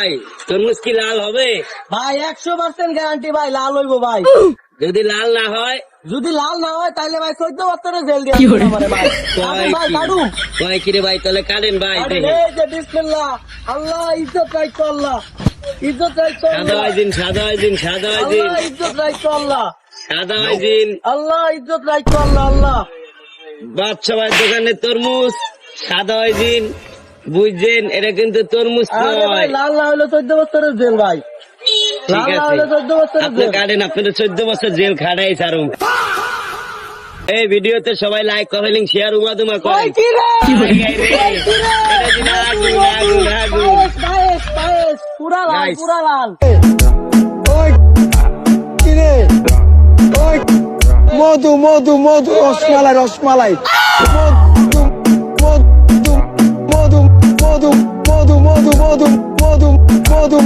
ভাই তরমুজ কি লাল হবে? ভাই 100% গ্যারান্টি ভাই লাল হইব ভাই। যদি লাল না হয়? যদি লাল না হয় তাহলে ভাই 14 বছরের জেল দিয়ে আমারে ভাই। কাটুন ভাই কাটুন। কয় কিরে ভাই তাহলে কাটেন ভাই। কাটুন, এই যে বিসমিল্লাহ। আল্লাহ ইজ্জত রাখতো আল্লাহ। ইজ্জত রাখতো সাদা আল্লাহ। আইজিন সাদা আইজিন সাদা আইজিন আল্লাহ ইজ্জত রাখতো আল্লাহ। সাদা আইজিন। আল্লাহ ইজ্জত রাখতো আল্লাহ আল্লাহ। বাদশা ভাই দোকানে তরমুজ সাদা আইজিন বুঝছেন, এটা কিন্তু তরমুজ আরে ভাই নয়। লাল না হলে 14 বছরের জেল ভাই। লাল ঠিক না আছে হলে 14 বছরের আপনি জেল। কাটেন, আপনাদের 14 বছর জেল খাটাই সারুন। এই ভিডিওতে সবাই লাইক কমেন্ট শেয়ার উমাদুমা ওই করেন। কি রে? ওই কি রে? ওই কি রে? এটা দিন আগুন, আগুন, আগুন। পায়েস, পায়েস, পায়েস, পুরা লাল Guys. পুরা লাল। ওই কিরে ওই মধু মধু মধু রসমালাই রসমালাই মধু মধু মধু মধু মধু মধু মধু মধু মধু